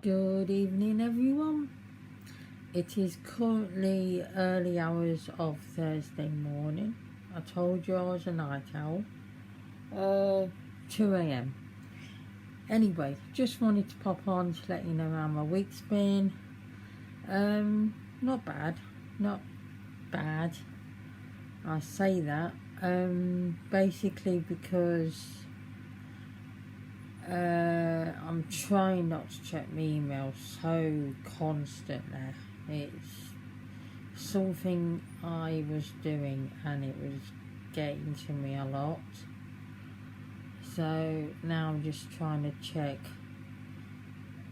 Good evening, everyone. It is currently early hours of Thursday morning. I told you I was a night owl. 2 a.m. Anyway, just wanted to pop on to let you know how my week's been. Not bad. I say that basically because I'm trying not to check my emails so constantly. It's something I was doing and it was getting to me a lot. So now I'm just trying to check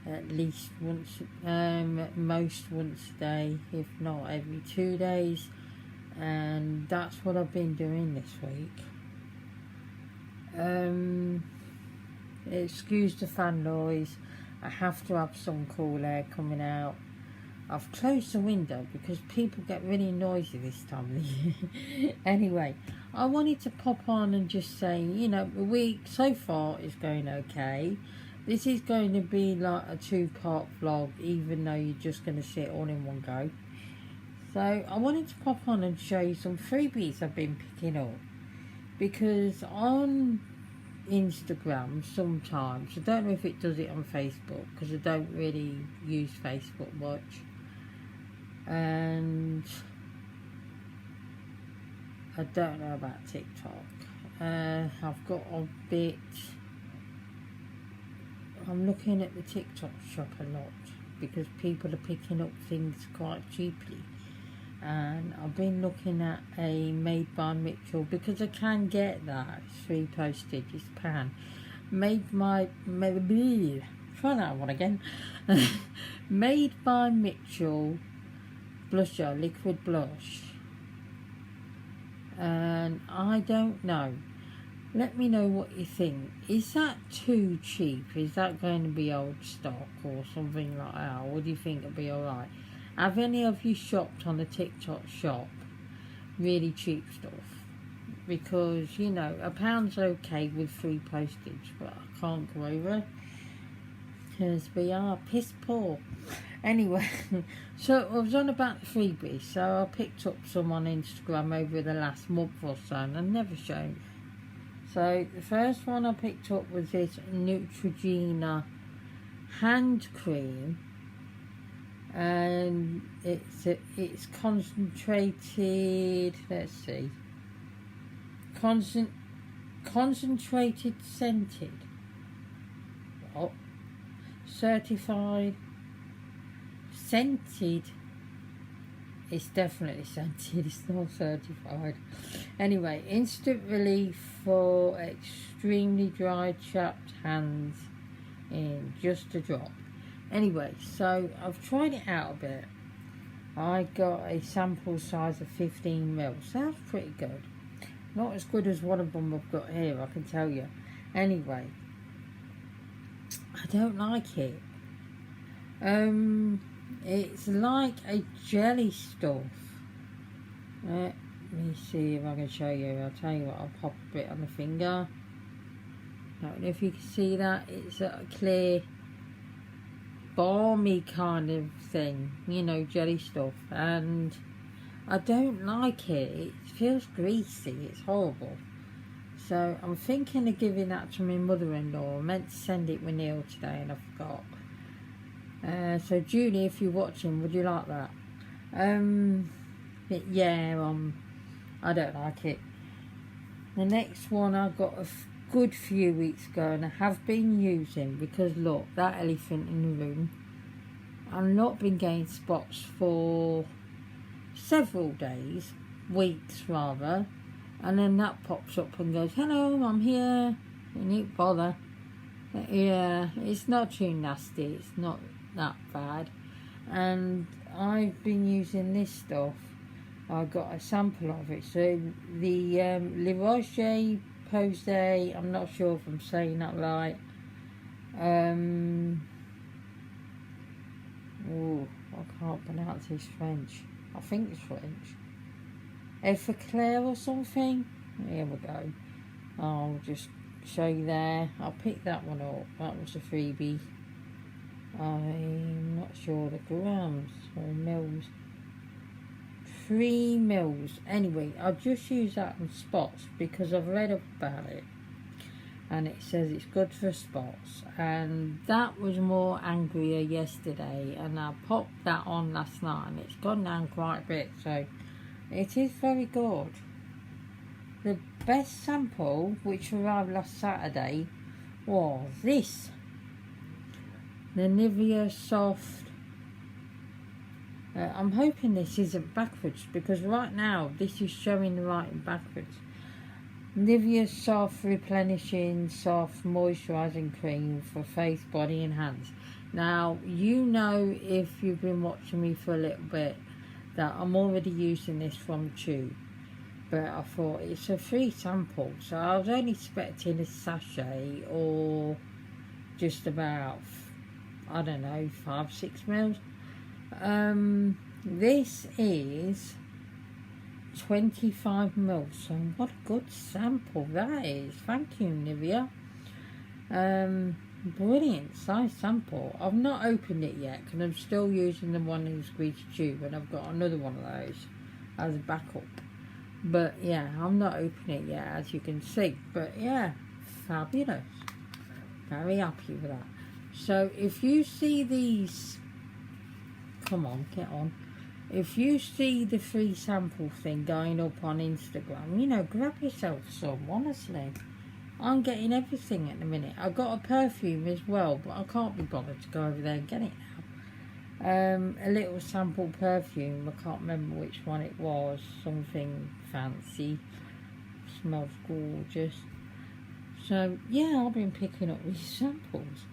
at least once, most once a day, if not every 2 days. And that's what I've been doing this week. Excuse the fan noise. I have to have some cool air coming out. I've closed the window because people get really noisy this time of the year. Anyway, I wanted to pop on and just say, you know, the week so far is going okay. This is going to be like a 2-part vlog, even though you're just going to see it all in one go. So I wanted to pop on and show you some freebies I've been picking up, because on Instagram sometimes, I don't know if it does it on Facebook because I don't really use Facebook much, and I don't know about TikTok. I've got a bit, I'm looking at the TikTok shop a lot because people are picking up things quite cheaply. And I've been looking at a Made by Mitchell because I can get that. It's free postage, it's pan. Made by Mitchell blusher, liquid blush. And I don't know. Let me know what you think. Is that too cheap? Is that going to be old stock or something like that? Or do you think it'll be alright? Have any of you shopped on the TikTok shop? Really cheap stuff? Because, you know, £1's okay with free postage, but I can't go over because we are piss poor. Anyway, so I was on about the freebies, so I picked up some on Instagram over the last month or so, and I've never shown you. So the first one I picked up was this Neutrogena hand cream. And it's concentrated, let's see, concentrated scented, what, certified, scented, it's definitely scented, it's not certified. Anyway, instant relief for extremely dry, chapped hands in just a drop. Anyway, so I've tried it out a bit. I got a sample size of 15ml. Sounds pretty good. Not as good as one of them I've got here, I can tell you. Anyway, I don't like it. It's like a jelly stuff. Let me see if I can show you. I'll tell you what, I'll pop a bit on the finger. I don't know if you can see that. It's a clear, balmy kind of thing, you know, jelly stuff, and I don't like it. It feels greasy, it's horrible. So I'm thinking of giving that to my mother-in-law. I meant to send it with Neil today and I forgot. So Julie, if you're watching, would you like that? But yeah, I don't like it. The next one I got a good few weeks ago and I have been using, because look, that elephant in the room, I've not been getting spots for several days, weeks rather, and then that pops up and goes, hello, I'm here, and you bother. Yeah, it's not too nasty, it's not that bad. And I've been using this stuff. I got a sample of it. So the Le Rocher Posay, I'm not sure if I'm saying that right. Oh, I can't pronounce his French. I think it's French. Effaclair or something. Here we go. I'll just show you there. I'll pick that one up. That was a freebie. I'm not sure the grams or mils. 3 mils. Anyway, I'll just use that on spots because I've read up about it. And it says it's good for spots, and that was more angrier yesterday, and I popped that on last night and it's gone down quite a bit, so it is very good. The best sample, which arrived last Saturday, was this, the Nivea Soft. I'm hoping this isn't backwards, because right now this is showing the writing backwards. Nivea Soft Replenishing Soft Moisturising Cream for face, body and hands. Now, you know, if you've been watching me for a little bit, that I'm already using this from Tube. But I thought it's a free sample, so I was only expecting a sachet or just about, I don't know, 5-6 mils. This is 25 mils, so what a good sample that is. Thank you, Nivea. Brilliant size sample. I've not opened it yet because I'm still using the one in the squeeze tube, and I've got another one of those as a backup. But yeah, I'm not opening it yet, as you can see. But yeah, fabulous. Very happy with that. So if you see these, come on, get on. If you see the free sample thing going up on Instagram, you know, grab yourself some, honestly. I'm getting everything at the minute. I've got a perfume as well, but I can't be bothered to go over there and get it now. A little sample perfume, I can't remember which one it was, something fancy. Smells gorgeous. So, yeah, I've been picking up these samples.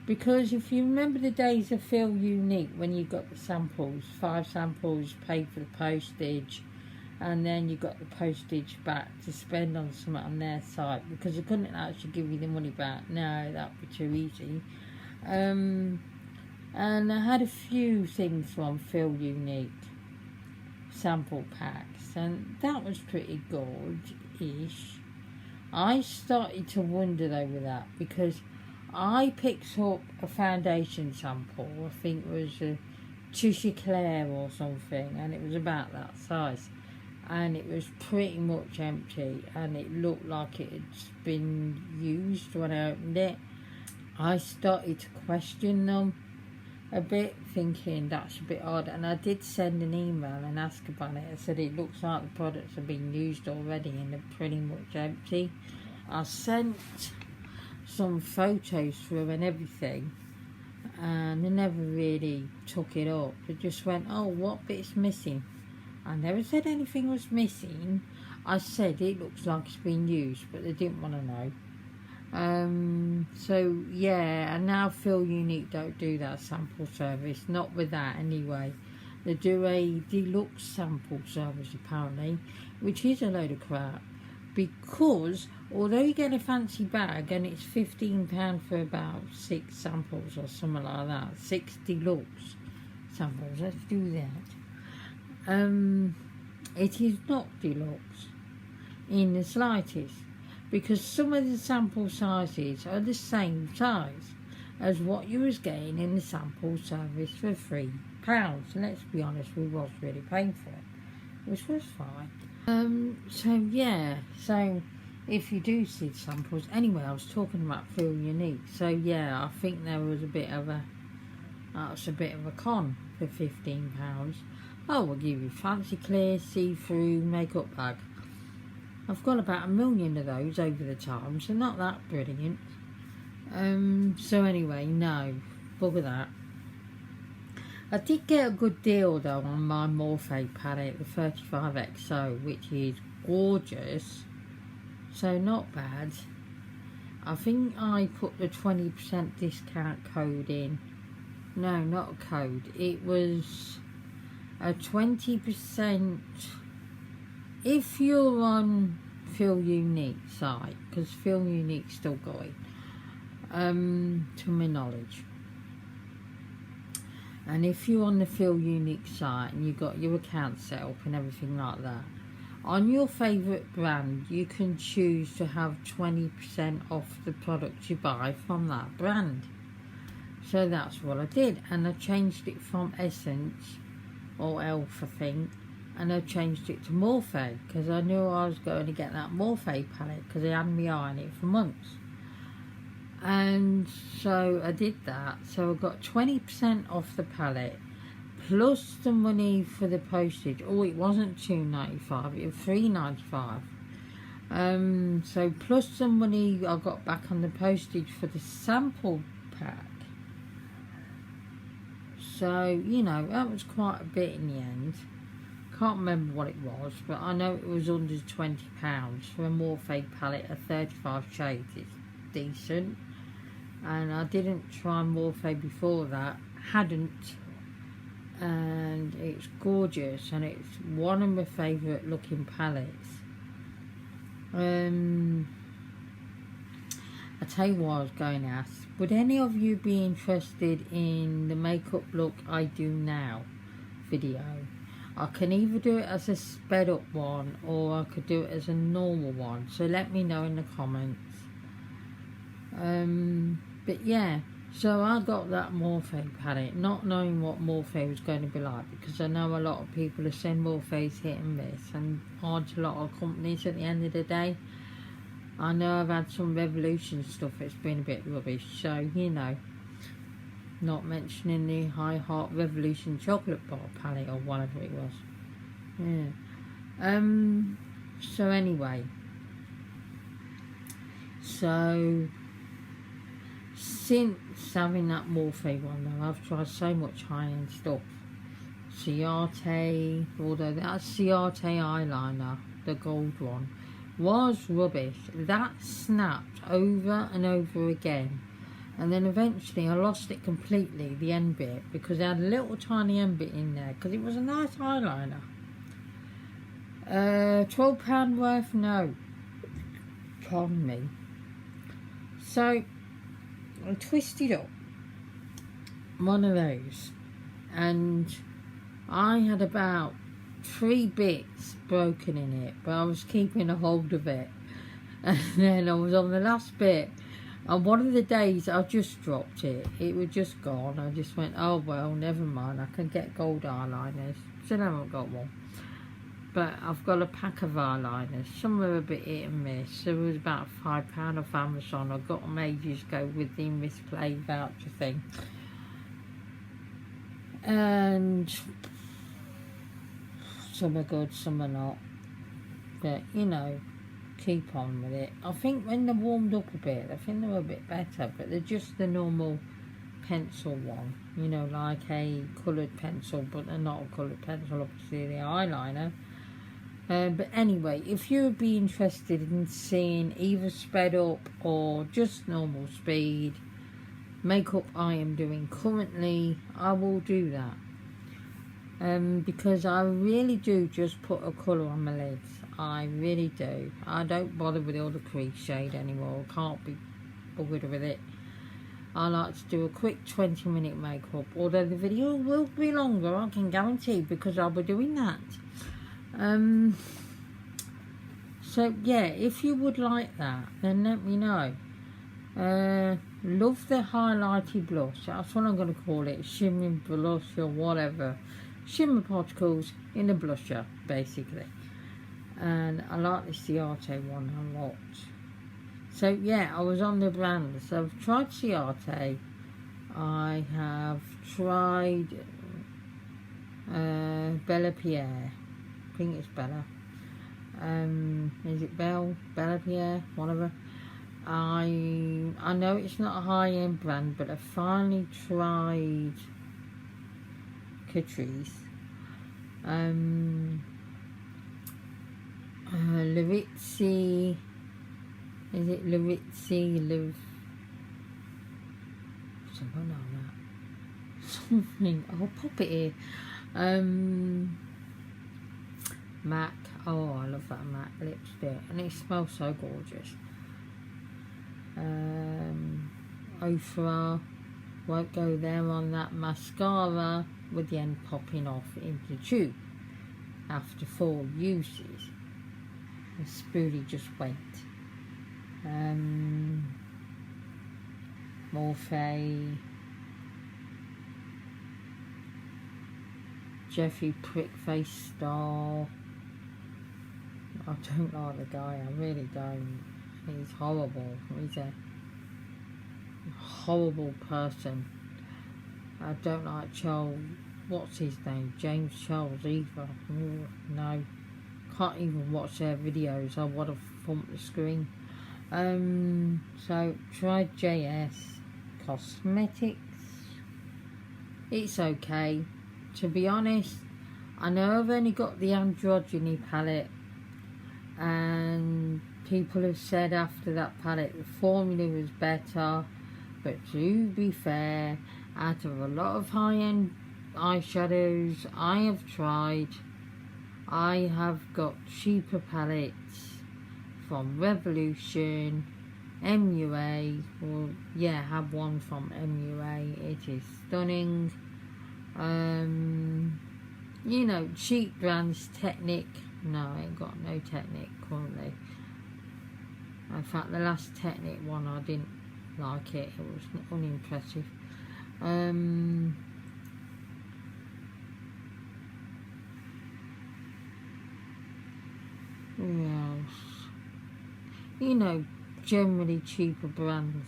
Because if you remember the days of Feel Unique, when you got the samples, 5 samples, paid for the postage, and then you got the postage back to spend on something on their site, because they couldn't actually give you the money back. No, that would be too easy. And I had a few things from Feel Unique, sample packs, and that was pretty good-ish. I started to wonder though with that, because I picked up a foundation sample, I think it was a Tisha Claire or something, and it was about that size, and it was pretty much empty, and it looked like it had been used when I opened it. I started to question them a bit, thinking that's a bit odd, and I did send an email and ask about it. I said it looks like the products have been used already and they're pretty much empty. I sent some photos through and everything, and they never really took it up. They just went, oh, what bit's missing? I never said anything was missing. I said it looks like it's been used, but they didn't want to know. So yeah, and now Feel Unique don't do that sample service, not with that anyway. They do a deluxe sample service apparently, which is a load of crap, because although you get a fancy bag and it's £15 for about 6 samples or something like that, 6 deluxe samples, let's do that. It is not deluxe in the slightest, because some of the sample sizes are the same size as what you was getting in the sample service for £3. Let's be honest, we was really paying for it, which was fine. So yeah, so if you do see samples, anyway, I was talking about Feel Unique. So yeah, I think there was a bit of a, that's a bit of a con for £15. Oh, we'll give you fancy clear see-through makeup bag. I've got about 1 million of those over the time, so not that brilliant. So anyway, no, bugger that. I did get a good deal though on my Morphe palette, the 35XO, which is gorgeous, so not bad. I think I put the 20% discount code in. No, not a code, it was a 20%. If you're on Feel Unique site, because Feel Unique's still going, to my knowledge. And if you're on the Feel Unique site and you've got your account set up and everything like that, on your favourite brand, you can choose to have 20% off the products you buy from that brand. So that's what I did, and I changed it from Essence, or Elf I think, and I changed it to Morphe, because I knew I was going to get that Morphe palette, because I had my eye on it for months. And so I did that, so I got 20% off the palette, plus the money for the postage. Oh, it wasn't $2.95, it was $3.95. So plus the money I got back on the postage for the sample pack. So, you know, that was quite a bit in the end. Can't remember what it was, but I know it was under £20 for a Morphe palette of 35 shades. It's decent. And I didn't try Morphe before that, hadn't. And it's gorgeous, and it's one of my favourite looking palettes. I tell you what I was going to ask. Would any of you be interested in the makeup look I do now video? I can either do it as a sped up one, or I could do it as a normal one. So let me know in the comments. But yeah, so I got that Morphe palette, not knowing what Morphe was going to be like, because I know a lot of people are saying Morphe's hit and miss, and aren't a lot of companies at the end of the day. I know I've had some Revolution stuff that's been a bit rubbish, so you know, not mentioning the High Heart Revolution chocolate bar palette or whatever it was. Yeah. So anyway, so since having that Morphe one though, I've tried so much high-end stuff. Ciate, although that Ciate eyeliner, the gold one, was rubbish. That snapped over and over again, and then eventually I lost it completely, the end bit, because I had a little tiny end bit in there, because it was a nice eyeliner. £12 worth, no, pardon me. So I twisted up one of those, and I had about 3 bits broken in it, but I was keeping a hold of it. And then I was on the last bit, and one of the days I just dropped it. It was just gone. I just went, oh well, never mind, I can get gold eyeliners. Still haven't got one, but I've got a pack of eyeliners. Some are a bit hit and miss. There was about £5 off Amazon. I got them ages ago with the misplay voucher thing, and some are good, some are not, but you know, keep on with it. I think when they're warmed up a bit, I think they're a bit better, but they're just the normal pencil one, you know, like a coloured pencil, but they're not a coloured pencil, obviously the eyeliner. But anyway, if you would be interested in seeing either sped up or just normal speed makeup I am doing currently, I will do that. Because I really do just put a colour on my lids. I really do. I don't bother with all the crease shade anymore. I can't be bothered with it. I like to do a quick 20-minute makeup, although the video will be longer, I can guarantee, because I'll be doing that. So yeah, if you would like that, then let me know. Love the highlighty blush. That's what I'm going to call it, shimmering blush or whatever. Shimmer particles in a blusher, basically. And I like the Ciate one a lot. So yeah, I was on the brand. So I've tried Ciate. I have tried Bella Pierre. I think it's Bella. Is it Bella Pierre? Whatever. I know it's not a high-end brand, but I finally tried Catrice. Larizzi, is it Larizzi? Something like that. Something. I'll pop it here. MAC. Oh, I love that MAC lipstick, and it smells so gorgeous. Ofra, won't go there on that mascara with the end popping off into the tube after 4 uses. The spoolie just went. Morphe, Jeffy Prickface Star. I don't like the guy, I really don't. He's horrible. He's a horrible person. I don't like Charles, what's his name? James Charles either. Ooh, no. Can't even watch their videos. I want to thump the screen. So try JS Cosmetics. It's okay. To be honest, I know I've only got the androgyny palette, and people have said after that palette the formula was better, but to be fair, out of a lot of high-end eyeshadows I have tried, I have got cheaper palettes from Revolution, MUA, or yeah, I have one from MUA. It is stunning. You know, cheap brands. Technic, no, I ain't got no Technic currently. In fact, the last Technic one, I didn't like it. It was unimpressive. Who else? You know, generally cheaper brands.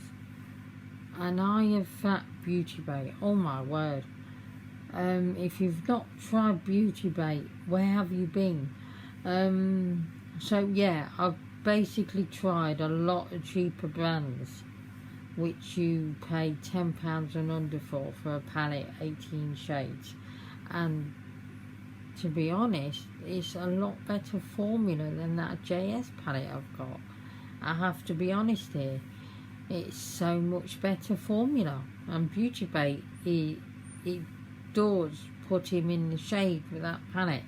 And I have found Beauty Bay. Oh my word. If you've not tried Beauty Bay, where have you been? So yeah, I've basically tried a lot of cheaper brands, which you pay £10 and under for a palette, 18 shades. And to be honest, it's a lot better formula than that JS palette I've got. I have to be honest here. It's so much better formula. And Beauty Bay, it does put him in the shade with that palette.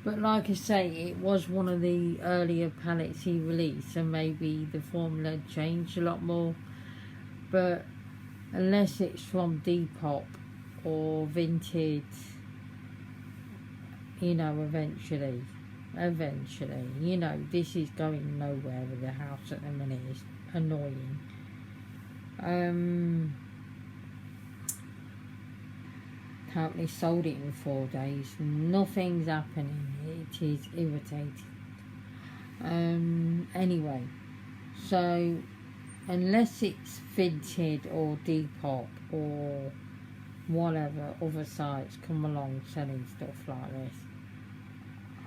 But like I say, it was one of the earlier palettes he released, and maybe the formula changed a lot more. But unless it's from Depop or Vintage, you know, eventually, you know, this is going nowhere with the house at the minute. It's annoying. Apparently sold it in 4 days. Nothing's happening. It is irritating. Anyway, so unless it's Vinted or Depop or whatever other sites come along selling stuff like this,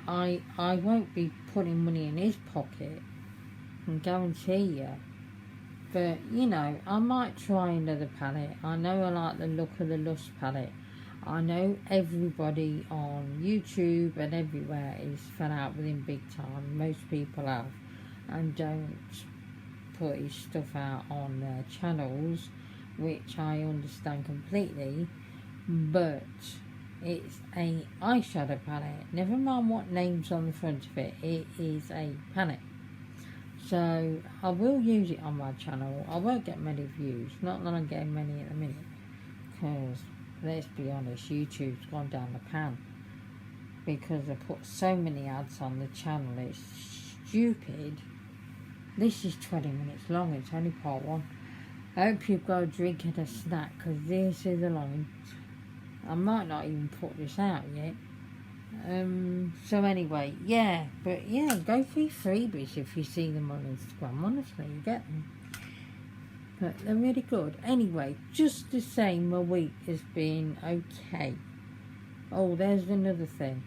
I won't be putting money in his pocket, I can guarantee you. But you know, I might try another palette. I know I like the look of the Lust palette. I know everybody on YouTube and everywhere is fell out with him big time. Most people have, and don't put his stuff out on their channels, which I understand completely. But it's a eyeshadow palette. Never mind what name's on the front of it. It is a palette. So I will use it on my channel. I won't get many views. Not that I'm getting many at the minute, because let's be honest, YouTube's gone down the pan because I put so many ads on the channel. It's stupid. This is 20 minutes long. It's only part 1. I hope you've got a drink and a snack, because this is a long. I might not even put this out yet. So anyway, yeah, but yeah, go for your freebies if you see them on Instagram. Honestly, you get them. But they're really good. Anyway, just the same, my week has been okay. Oh, there's another thing.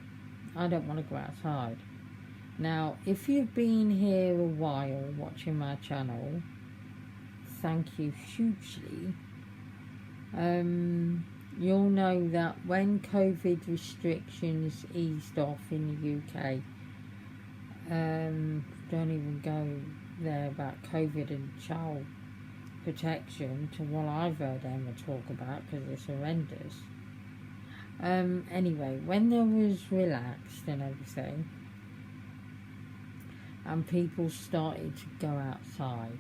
I don't want to go outside. Now, if you've been here a while watching my channel, thank you hugely. You'll know that when COVID restrictions eased off in the UK, don't even go there about COVID and child protection to what I've heard Emma talk about, because it's horrendous. Anyway, when there was relaxed and everything, and people started to go outside.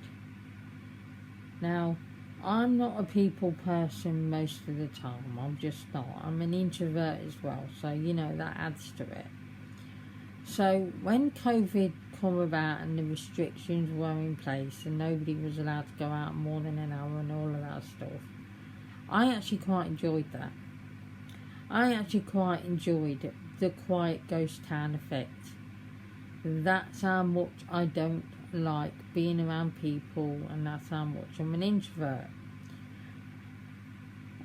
Now, I'm not a people person most of the time. I'm just not. I'm an introvert as well, so you know that adds to it. So when COVID come about and the restrictions were in place and nobody was allowed to go out more than an hour and all of that stuff, I actually quite enjoyed that. I actually quite enjoyed the quiet ghost town effect. That's how much I don't like being around people, and that's how much I'm an introvert.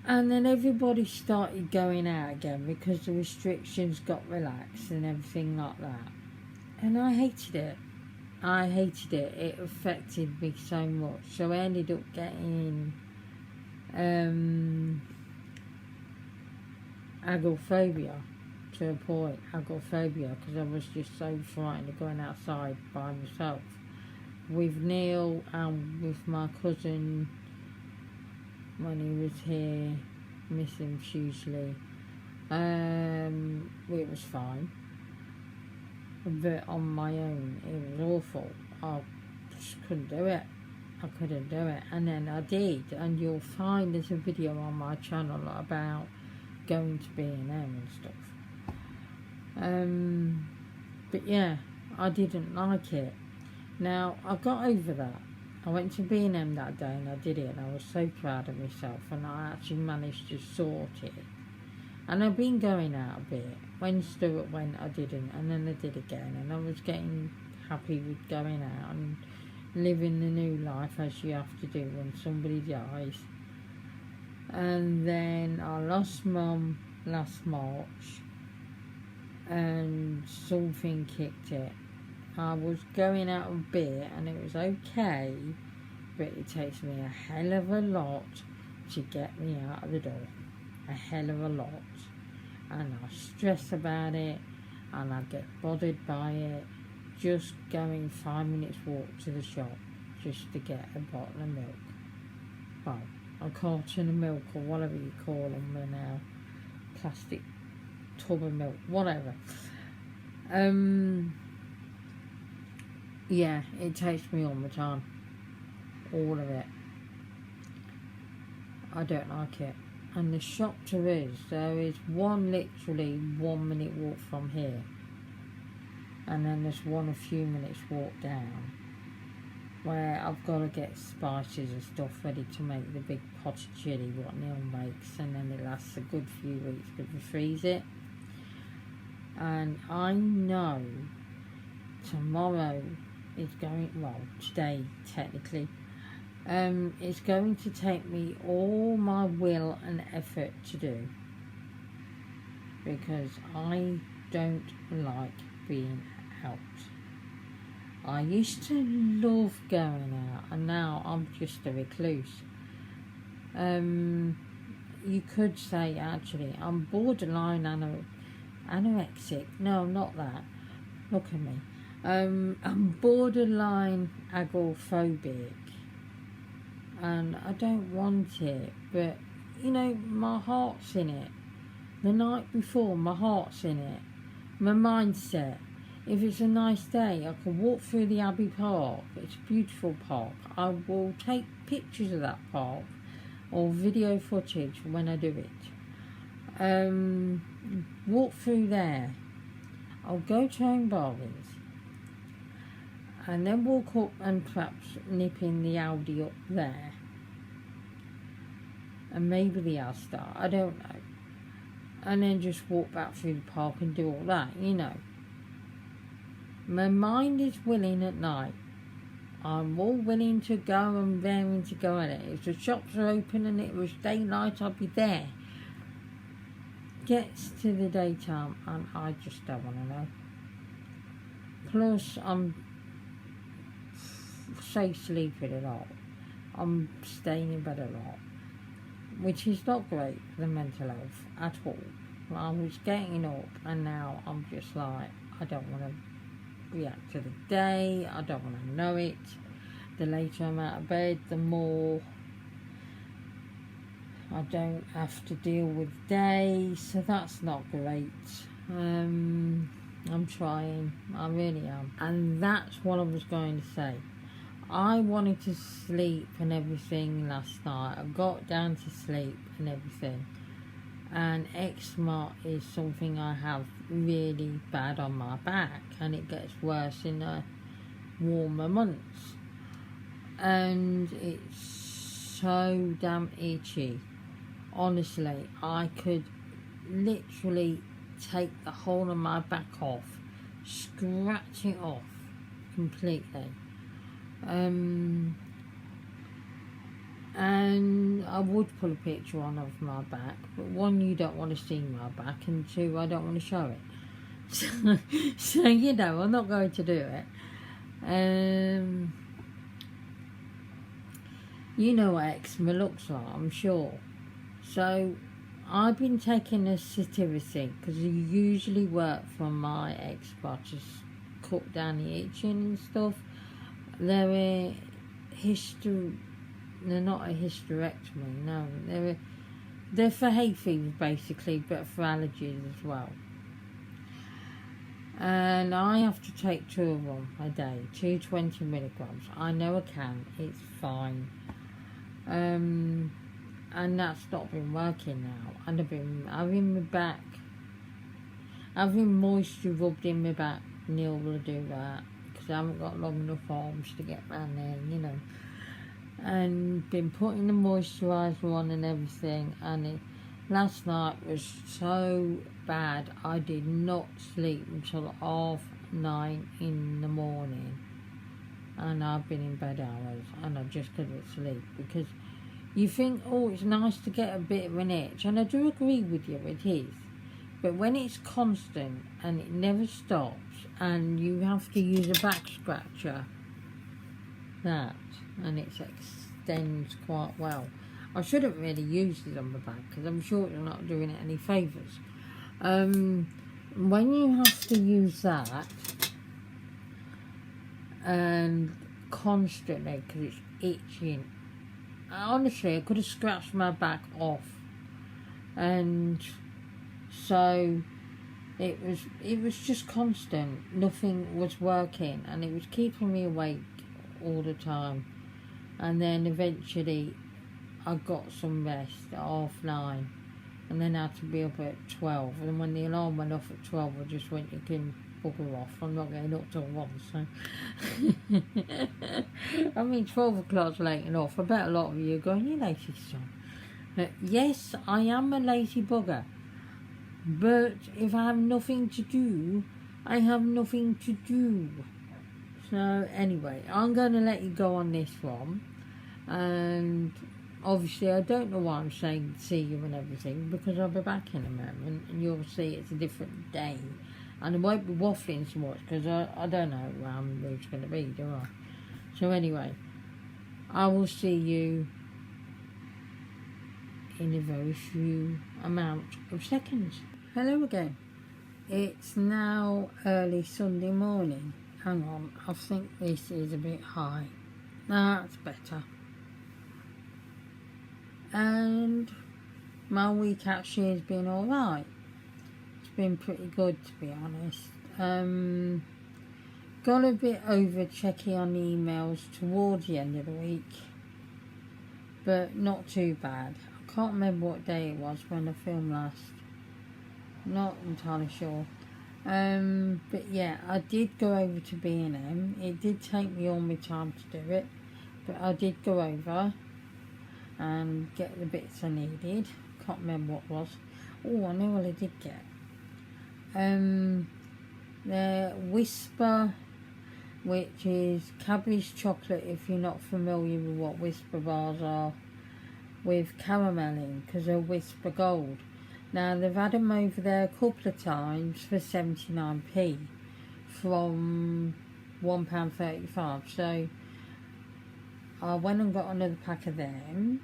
And then everybody started going out again because the restrictions got relaxed and everything like that. And I hated it. It affected me so much. So I ended up getting agoraphobia to a point. Agoraphobia, because I was just so frightened of going outside by myself. With Neil and with my cousin when he was here, miss him hugely. It was fine. But on my own, it was awful. I just couldn't do it. And then I did, and you'll find there's a video on my channel about going to B&M and stuff. But yeah, I didn't like it. Now, I got over that. I went to B&M that day and I did it, and I was so proud of myself, and I actually managed to sort it. And I've been going out a bit. When Stuart went, I didn't, and then I did again, and I was getting happy with going out and living the new life as you have to do when somebody dies. And then I lost Mum last March, and something kicked it. I was going out a bit and it was okay, but it takes me a hell of a lot to get me out of the door. A hell of a lot. And I stress about it, and I get bothered by it. Just going 5 minutes walk to the shop just to get a bottle of milk. Well, a carton of milk, or whatever you call them now. Plastic tub of milk, whatever. Yeah, it takes me all the time. All of it. I don't like it. And the shop to us, there is literally 1 minute walk from here. And then there's one a few minutes walk down, where I've got to get spices and stuff ready to make the big pot of chilli what Neil makes, and then it lasts a good few weeks because we freeze it. And I know tomorrow is going, well, today technically, it's going to take me all my will and effort to do, because I don't like being out. I used to love going out, and now I'm just a recluse. You could say actually I'm borderline anorexic. No, not that. Look at me. I'm borderline agoraphobic, and I don't want it, but you know, my heart's in it. The night before, my heart's in it. My mindset. If it's a nice day, I can walk through the Abbey Park. It's a beautiful park. I will take pictures of that park or video footage when I do it. Walk through there. I'll go to Home Bargains, and then walk up and perhaps nip in the Aldi up there, and maybe the Asda, I don't know, and then just walk back through the park and do all that, you know. My mind is willing at night. I'm all willing to go and raring to go at it. If the shops are open and it was daylight, I'd be there. Gets to the daytime and I just don't want to know. Plus, I'm sleeping a lot. I'm staying in bed a lot, which is not great for the mental health at all. I was getting up, and now I'm just like, I don't want to react to the day. I don't want to know it. The later I'm out of bed, the more I don't have to deal with day, so that's not great. I'm trying, I really am. And that's what I was going to say. I wanted to sleep and everything last night. I got down to sleep and everything. And eczema is something I have really bad on my back, and it gets worse in the warmer months. And it's so damn itchy. Honestly, I could literally take the whole of my back off, scratch it off completely. And I would pull a picture on of my back, but one, you don't want to see my back, and two, I don't want to show it. So you know, I'm not going to do it. You know what eczema looks like, I'm sure. So I've been taking a sativicine because you usually work from my eczema to cut down the itching and stuff. They're not a hysterectomy, no. They're for hay fever basically, but for allergies as well. And I have to take 2 of them a day, 220 milligrams. I know I can, it's fine. And that's not been working now. And I've been having my back, having moisture rubbed in my back. Neil will do that because I haven't got long enough arms to get round there, you know. And been putting the moisturiser on and everything. And last night was so bad, I did not sleep until 9:30 in the morning, and I've been in bed hours and I just couldn't sleep because you think, oh, it's nice to get a bit of an itch, and I do agree with you, it is, but when it's constant and it never stops and you have to use a back scratcher, and it extends quite well. I shouldn't really use it on the back because I'm sure you're not doing it any favours. When you have to use that and constantly because it's itching, honestly I could have scratched my back off, and so it was just constant. Nothing was working and it was keeping me awake all the time. And then eventually I got some rest at 9:30, and then I had to be up at 12, and when the alarm went off at 12 I just went, you can bugger off, I'm not getting up till 1, so I mean 12 o'clock's late enough. I bet a lot of you are going, you lazy son. Yes, I am a lazy bugger, but if I have nothing to do, I have nothing to do. So anyway, I'm going to let you go on this one, and obviously I don't know why I'm saying see you and everything, because I'll be back in a moment and you'll see it's a different day, and I won't be waffling so much because I don't know where I'm going to be, do I? So anyway, I will see you in a very few amount of seconds. Hello again. It's now early Sunday morning. Hang on, I think this is a bit high. That's better. And my week actually has been alright. It's been pretty good, to be honest. Got a bit over checking on the emails towards the end of the week, but not too bad. I can't remember what day it was when I filmed last. Not entirely sure. But yeah, I did go over to B&M. It did take me all my time to do it, but I did go over and get the bits I needed. Can't remember what it was. Oh, I know what I did get. The Whisper, which is Cadbury's chocolate, if you're not familiar with what Whisper bars are, with caramel in, because they're Whisper Gold. Now, they've had them over there a couple of times for 79p from £1.35. So I went and got another pack of them.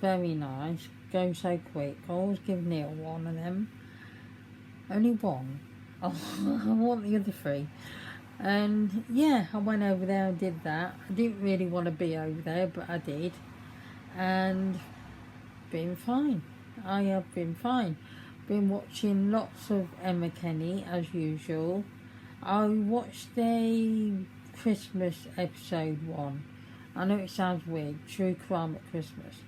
Very nice. Go so quick. I always give Neil one of them. Only one. Oh, I want the other 3. And yeah, I went over there and did that. I didn't really want to be over there, but I did. And been fine. I have been fine. Been watching lots of Emma Kenny as usual. I watched a Christmas episode 1. I know it sounds weird, True Crime at Christmas.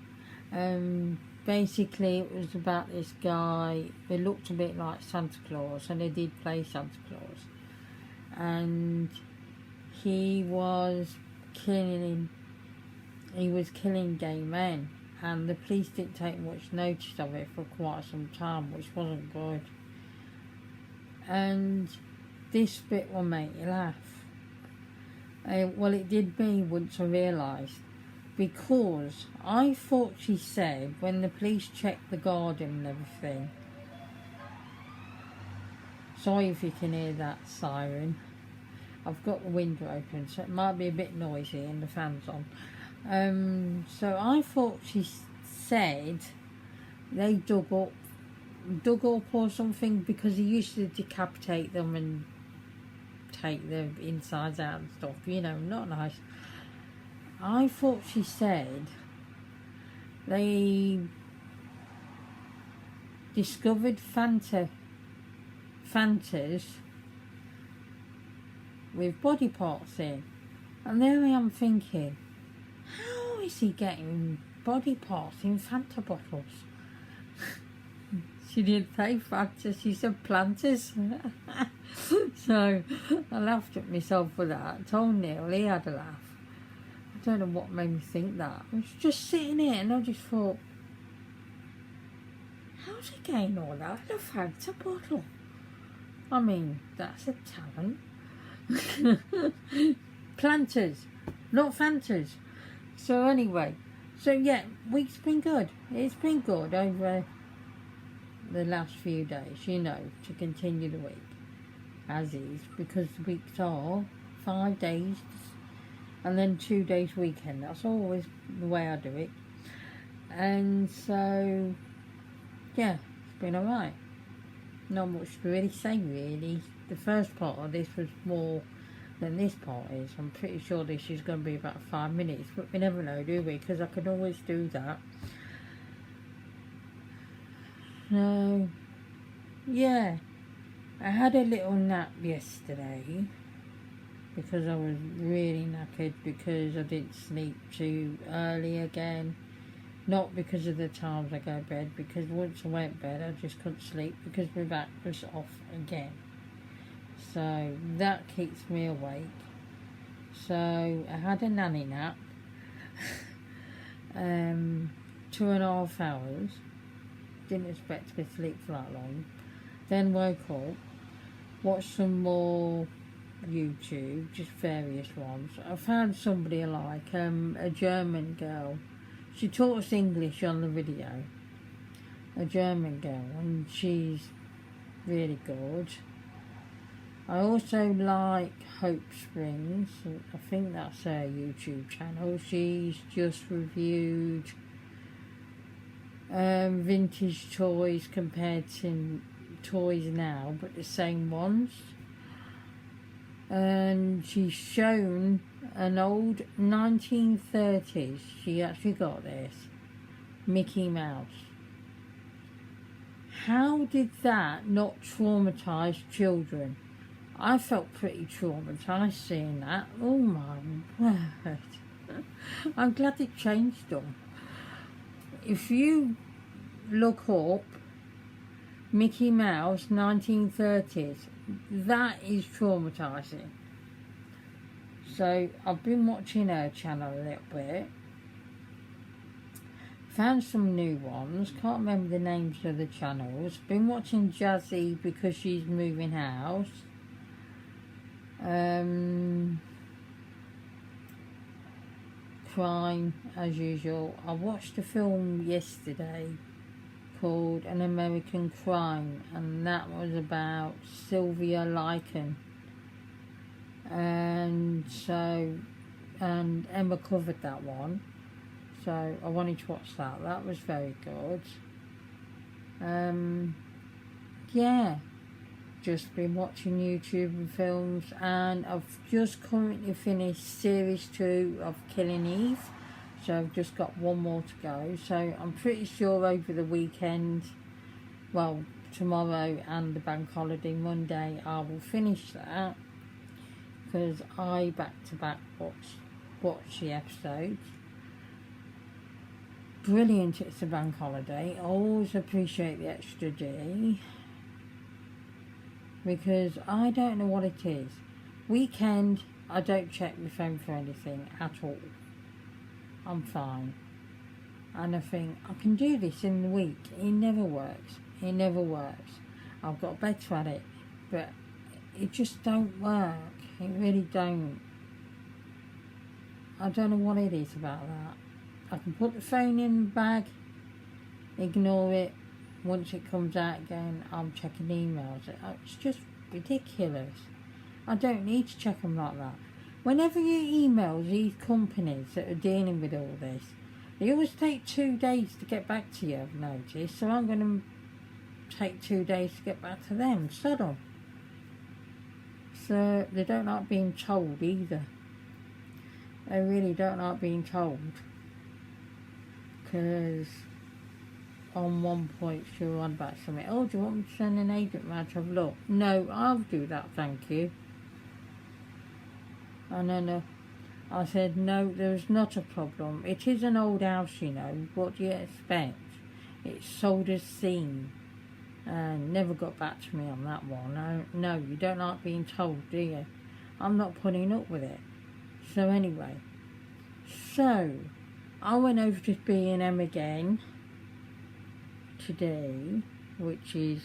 Basically it was about this guy who looked a bit like Santa Claus, and he did play Santa Claus, and he was killing gay men, and the police didn't take much notice of it for quite some time, which wasn't good. And this bit will make you laugh. Well, it did me once I realised, because I thought she said when the police checked the garden and everything. Sorry if you can hear that siren. I've got the window open, so it might be a bit noisy and the fan's on. So I thought she said they dug up or something, because he used to decapitate them and take the insides out and stuff, you know, not nice. I thought she said they discovered Fantas with body parts in, and there I am thinking, how is he getting body parts in Fanta bottles? She didn't say Fanta, she said planters. So I laughed at myself for that. I told Neil, he had a laugh. I don't know what made me think that. I was just sitting here and I just thought, how's he getting all that in a Fanta bottle? I mean, that's a talent. Planters, not Fantas. So anyway, so yeah, week's been good. It's been good over the last few days, you know, to continue the week as is, because the weeks are 5 days and then 2 days weekend. That's always the way I do it. And so yeah, it's been alright. Not much to really say really. The first part of this was more than this part is. I'm pretty sure this is going to be about 5 minutes, but we never know, do we? Because I can always do that. So yeah, I had a little nap yesterday because I was really knackered, because I didn't sleep too early again. Not because of the times I go to bed, because once I went to bed I just couldn't sleep because my back was off again. So that keeps me awake. So I had a nanny nap, 2.5 hours. Didn't expect to be asleep for that long. Then woke up, watched some more YouTube, just various ones. I found somebody I like, a German girl. She taught us English on the video. A German girl, and she's really good. I also like Hope Springs. I think that's her YouTube channel. She's just reviewed vintage toys compared to toys now, but the same ones. And she's shown an old 1930s, she actually got this, Mickey Mouse. How did that not traumatise children? I felt pretty traumatised seeing that. Oh my word. I'm glad it changed them. If you look up Mickey Mouse 1930s, that is traumatising. So I've been watching her channel a little bit. Found some new ones. Can't remember the names of the channels. Been watching Jazzy because she's moving house. Crime as usual. I watched a film yesterday called An American Crime, and that was about Sylvia Lycan, and Emma covered that one, so I wanted to watch that. That was very good. Yeah, just been watching YouTube and films, and I've just currently finished series 2 of Killing Eve. So I've just got one more to go. So I'm pretty sure over the weekend, well, tomorrow and the bank holiday Monday, I will finish that, because I back-to-back watch the episodes. Brilliant, it's a bank holiday. I always appreciate the extra day, because I don't know what it is. Weekend, I don't check my phone for anything at all. I'm fine. and I think, I can do this in the week. It never works. It never works. I've got better at it, but it just don't work. It really don't. I don't know what it is about that. I can put the phone in the bag, ignore it. Once it comes out again, I'm checking emails. It's just ridiculous. I don't need to check them like that. Whenever you email these companies that are dealing with all this, they always take 2 days to get back to you, I've noticed. So I'm going to take 2 days to get back to them. Subtle. So they don't like being told either. They really don't like being told. Because on one point she was on about something. Oh, do you want me to send an agent round to have a look? No, I'll do that, thank you. And then I said, no, there's not a problem. It is an old house, you know. What do you expect? It's sold as seen. And never got back to me on that one. No, you don't like being told, do you? I'm not putting up with it. So anyway, I went over to B&M again today, which is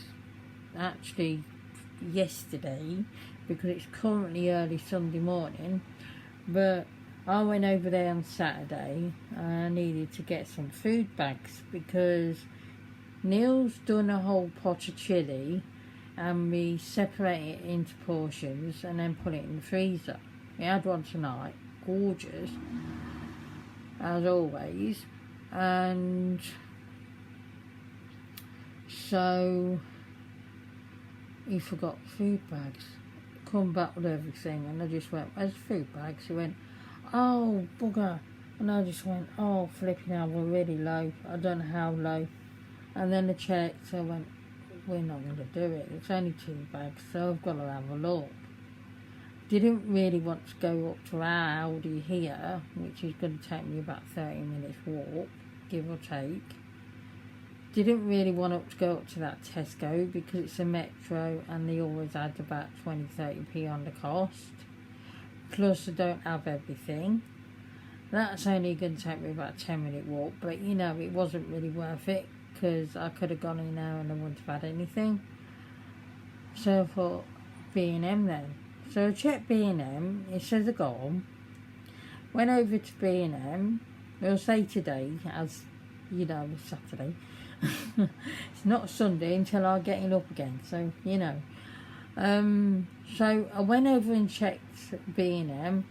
actually yesterday, because it's currently early Sunday morning. But I went over there on Saturday. I needed to get some food bags because Neil's done a whole pot of chilli and we separate it into portions and then put it in the freezer. We had one tonight, gorgeous as always, and so he forgot food bags. Come back with everything, and I just went, where's the food bags? He went, oh bugger, and I just went, oh flipping hell, we're really low. I don't know how low. And then I checked, so I went, we're not going to do it. It's only 2 bags, so I've got to have a look. Didn't really want to go up to our Aldi here, which is going to take me about 30 minutes walk, give or take. Didn't really want to go up to that Tesco because it's a metro and they always add about 20-30p on the cost. Plus I don't have everything. That's only going to take me about a 10-minute walk, but you know, it wasn't really worth it because I could have gone in there and I wouldn't have had anything. So I thought B&M then. So I checked B&M, it says I got them. Went over to B&M, we'll say today, as you know, it's Saturday. It's not Sunday until I'm getting up again, so you know. So I went over and checked B&M.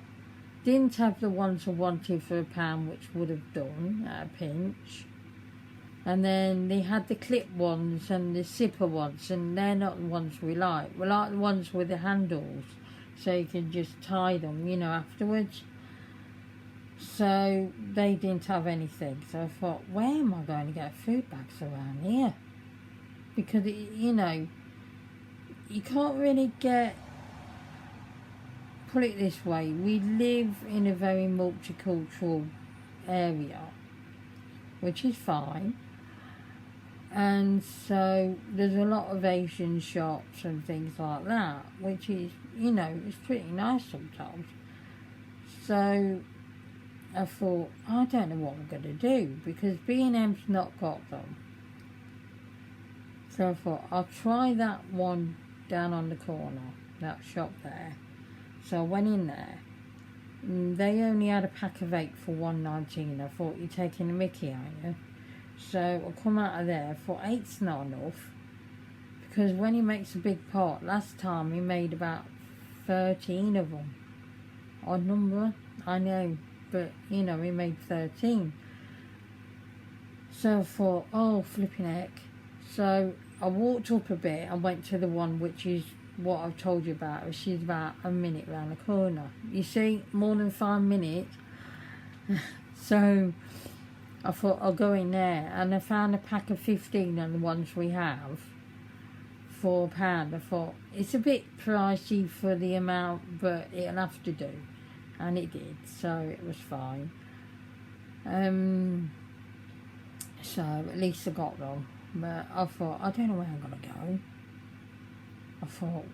Didn't have the ones I wanted for £1, which would have done at a pinch. And then they had the clip ones and the zipper ones, and they're not the ones we like. We like the ones with the handles, so you can just tie them, you know, afterwards. So they didn't have anything. So I thought, where am I going to get food bags around here? Because, you know, you can't really get... Put it this way, we live in a very multicultural area, which is fine. And so there's a lot of Asian shops and things like that, which is, you know, it's pretty nice sometimes. So I thought, I don't know what I'm going to do because B&M's not got them. So I thought, I'll try that one down on the corner, that shop there. So I went in there. They only had a pack of 8 for $1.19. I thought, you're taking a mickey, aren't you? So I come out of there, I thought 8's not enough. Because when he makes a big pot, last time he made about 13 of them. Odd number, I know. But, you know, he made 13. So I thought, oh, flipping heck. So I walked up a bit and went to the one which is what I've told you about. Which is about a minute round the corner. You see, more than 5 minutes. So I thought I'll go in there. And I found a pack of 15 on the ones we have for £1. I thought, it's a bit pricey for the amount, but it'll have to do. And it did, so it was fine. So at least I got them. But I thought, I don't know where I'm going to go. I thought,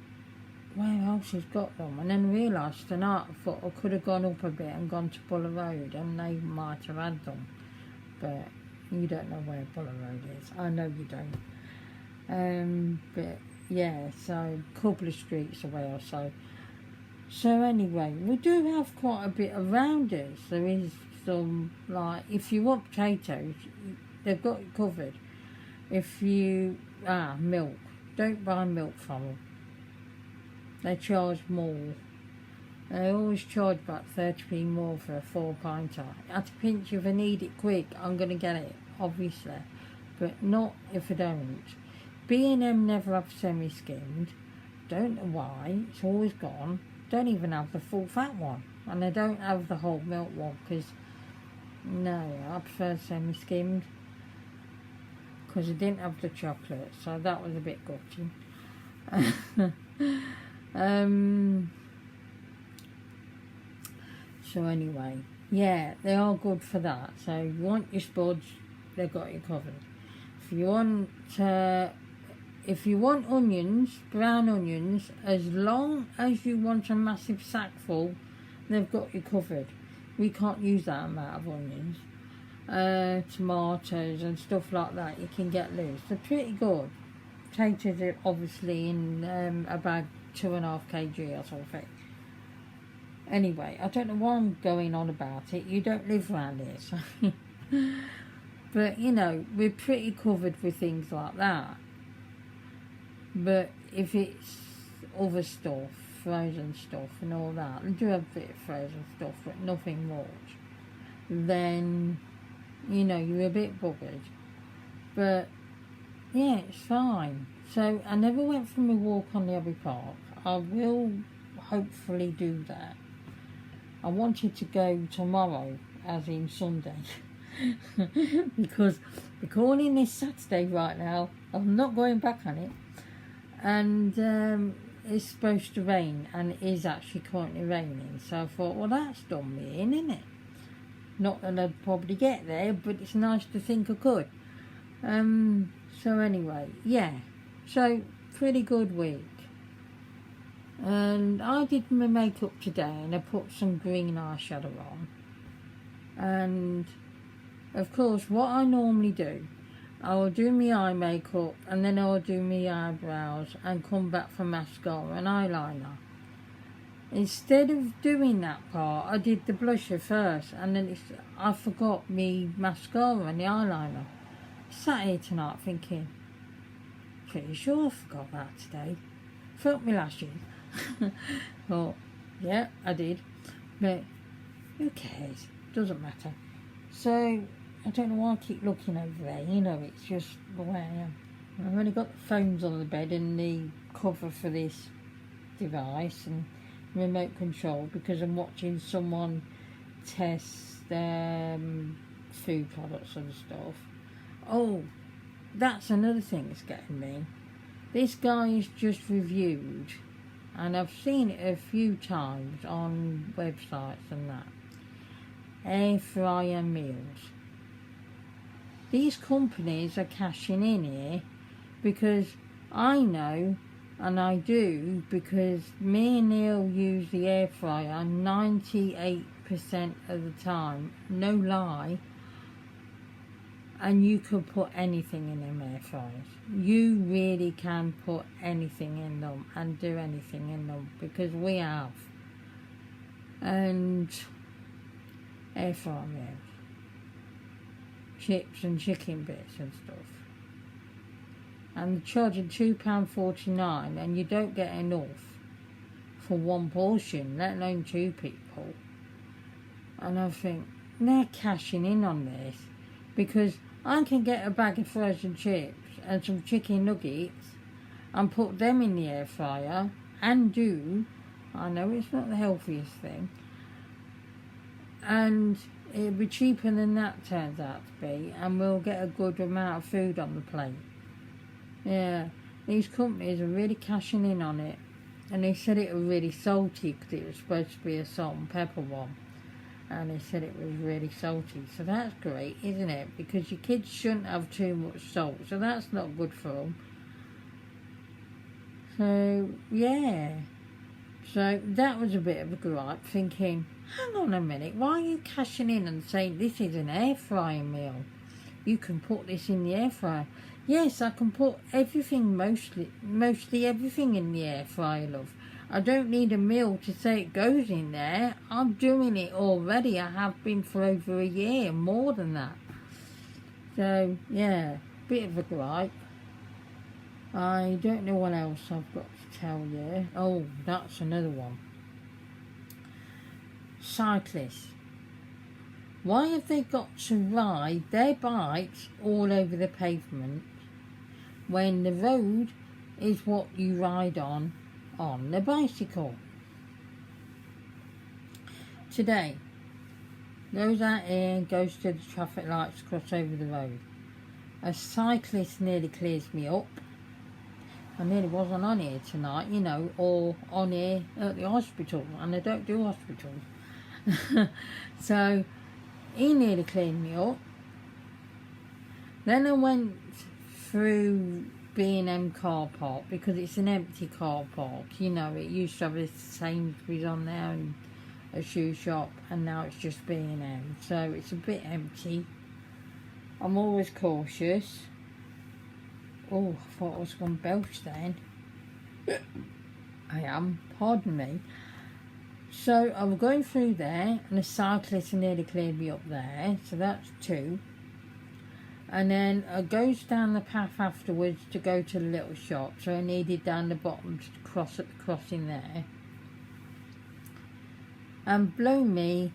where else has got them? And then realised tonight, I thought I could have gone up a bit and gone to Buller Road and they might have had them. But You don't know where Buller Road is. I know you don't. But yeah, so a couple of streets away or so. So anyway, we do have quite a bit around us. There is some, like, if you want potatoes, they've got it covered. If you, milk, don't buy milk from them. They charge more. They always charge about 30p more for a 4 pinter. At a pinch, if I need it quick, I'm going to get it, obviously. But not if I don't. B&M never have semi-skimmed. Don't know why. It's always gone. Don't even have the full fat one. And I don't have the whole milk one because, no, I prefer semi-skimmed. Because I didn't have the chocolate, so that was a bit gutting. So anyway, yeah, they are good for that. So you want your spuds, they've got you covered. If you want onions, brown onions, as long as you want a massive sack full, they've got you covered. We can't use that amount of onions. Tomatoes and stuff like that you can get loose. They're pretty good. Potatoes are obviously in a bag 2.5 kg or something. Anyway, I don't know why I'm going on about it. You don't live around here, so but you know, we're pretty covered with things like that. But if it's other stuff, frozen stuff and all that, we do have a bit of frozen stuff, but nothing much, then you know, you're a bit buggered. But yeah, it's fine. So I never went for my walk on the Abbey Park. I will hopefully do that. I wanted to go tomorrow, as in Sunday, because we're calling this Saturday right now. I'm not going back on it. And it's supposed to rain, and it is actually currently raining. So I thought, well, that's done me in, isn't it? Not that I'd probably get there, but it's nice to think I could. So anyway, yeah. So, pretty good week. And I did my makeup today, and I put some green eyeshadow on. And, of course, what I normally do, I will do my eye makeup, and then I will do my eyebrows, and come back for mascara and eyeliner. Instead of doing that part, I did the blusher first, and then I forgot me mascara and the eyeliner. Sat here tonight thinking, pretty sure I forgot that today. Felt my lashes. Thought, yeah, I did. But who cares? Doesn't matter. So, I don't know why I keep looking over there. You know, it's just the way I am. I've only got the phones on the bed and the cover for this device and remote control because I'm watching someone test food products and stuff. Oh, that's another thing that's getting me. This guy is just reviewed, and I've seen it a few times on websites and that, air fryer meals. These companies are cashing in here because I know, and I do, because me and Neil use the air fryer 98% of the time, no lie, and you could put anything in them air fryers. You really can put anything in them and do anything in them, because we have. And air fryer meals, chips and chicken bits and stuff. And they're charging £2.49, and you don't get enough for one portion, let alone 2 people. And I think they're cashing in on this, because I can get a bag of frozen chips and some chicken nuggets and put them in the air fryer and do. I know it's not the healthiest thing, and it'll be cheaper than that turns out to be, and we'll get a good amount of food on the plate. Yeah, these companies are really cashing in on it, and they said it was really salty because it was supposed to be a salt and pepper one, and they said it was really salty. So that's great, isn't it? Because your kids shouldn't have too much salt, so that's not good for them. So yeah, so that was a bit of a gripe, thinking, hang on a minute, why are you cashing in and saying this is an air frying meal? you can put this in the air fryer. Yes, I can put everything, mostly everything in the air fryer, love. I don't need a meal to say it goes in there. I'm doing it already. I have been for over a year, more than that. So, yeah, bit of a gripe. I don't know what else I've got to tell you. Oh, that's another one. Cyclists. Why have they got to ride their bikes all over the pavement when the road is what you ride on the bicycle? Today, goes out here and goes to the traffic lights, cross over the road. A cyclist nearly clears me up. I nearly wasn't on here tonight, you know, or on here at the hospital, and I don't do hospitals. So, he nearly cleared me up. Then I went through B&M car park, because it's an empty car park, you know, it used to have a Sainsbury's on there and a shoe shop, and now it's just B&M, so it's a bit empty. I'm always cautious. Oh, I thought I was going to belch then. I am, pardon me. So I was going through there, and a cyclist nearly cleared me up there, so that's 2. And then I goes down the path afterwards to go to the little shop, so I needed down the bottom to cross at the crossing there. And blow me,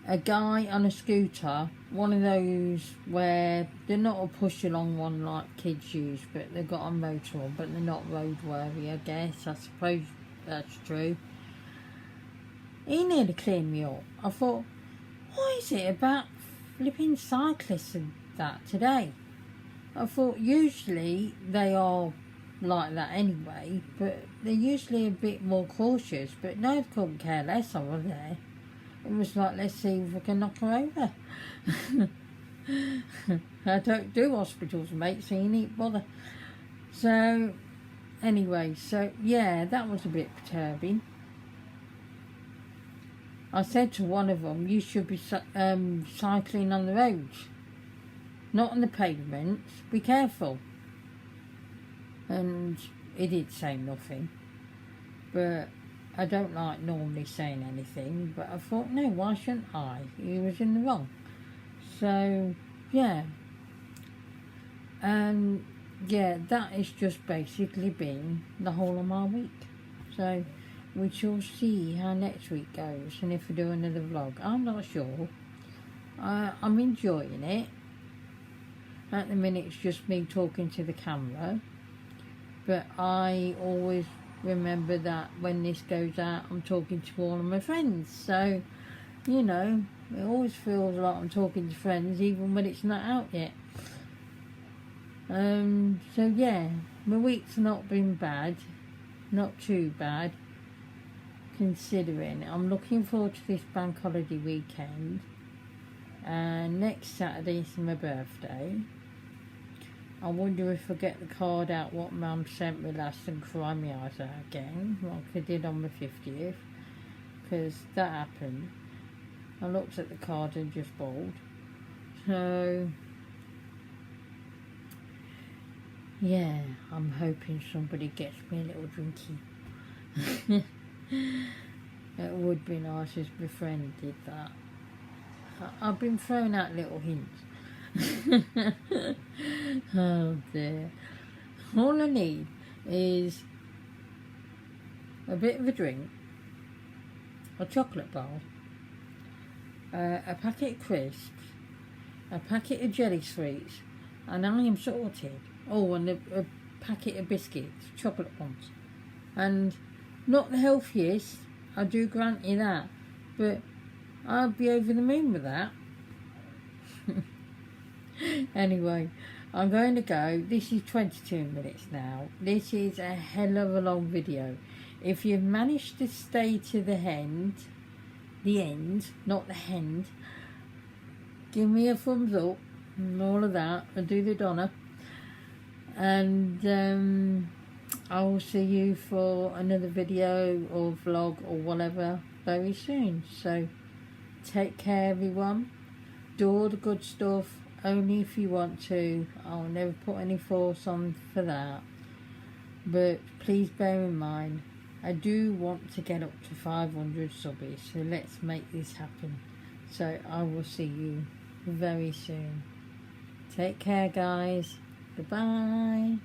a guy on a scooter, one of those where they're not a push along one like kids use, but they've got a motor on, but they're not roadworthy, I guess. I suppose that's true. He nearly cleaned me up. I thought, what is it about flipping cyclists and that today? I thought usually they are like that anyway, but they're usually a bit more cautious. But no, they couldn't care less over there. It was like, let's see if we can knock her over. I don't do hospitals, mate, so you needn't bother. So, anyway, so yeah, that was a bit perturbing. I said to one of them, you should be cycling on the roads, not on the pavements, be careful. And he did say nothing, but I don't like normally saying anything, but I thought, no, why shouldn't I? He was in the wrong. So, yeah. And, yeah, that has just basically been the whole of my week. So, we shall see how next week goes, and if we do another vlog. I'm not sure. I'm enjoying it. At the minute, it's just me talking to the camera. But I always remember that when this goes out, I'm talking to all of my friends. So, you know, it always feels like I'm talking to friends, even when it's not out yet. So, yeah, my week's not been bad. Not too bad, considering. I'm looking forward to this bank holiday weekend. And next Saturday is my birthday. I wonder if I get the card out what Mum sent me last and cry my eyes out again, like I did on my 50th, because that happened. I looked at the card and just bawled. So, yeah, I'm hoping somebody gets me a little drinky. It would be nice if my friend did that. I've been throwing out little hints. Oh dear. All I need is a bit of a drink, a chocolate bar, a packet of crisps, a packet of jelly sweets, and I am sorted. Oh, and a packet of biscuits, chocolate ones. And not the healthiest, I do grant you that, but I'll be over the moon with that. Anyway, I'm going to go. This is 22 minutes now. This is a hell of a long video. If you've managed to stay to the end, not the end, give me a thumbs up and all of that, and do the Donna. And I will see you for another video or vlog or whatever very soon. So take care, everyone. Do all the good stuff, only if you want to. I'll never put any force on for that. But please bear in mind, I do want to get up to 500 subbies, so let's make this happen. So I will see you very soon. Take care, guys. Goodbye.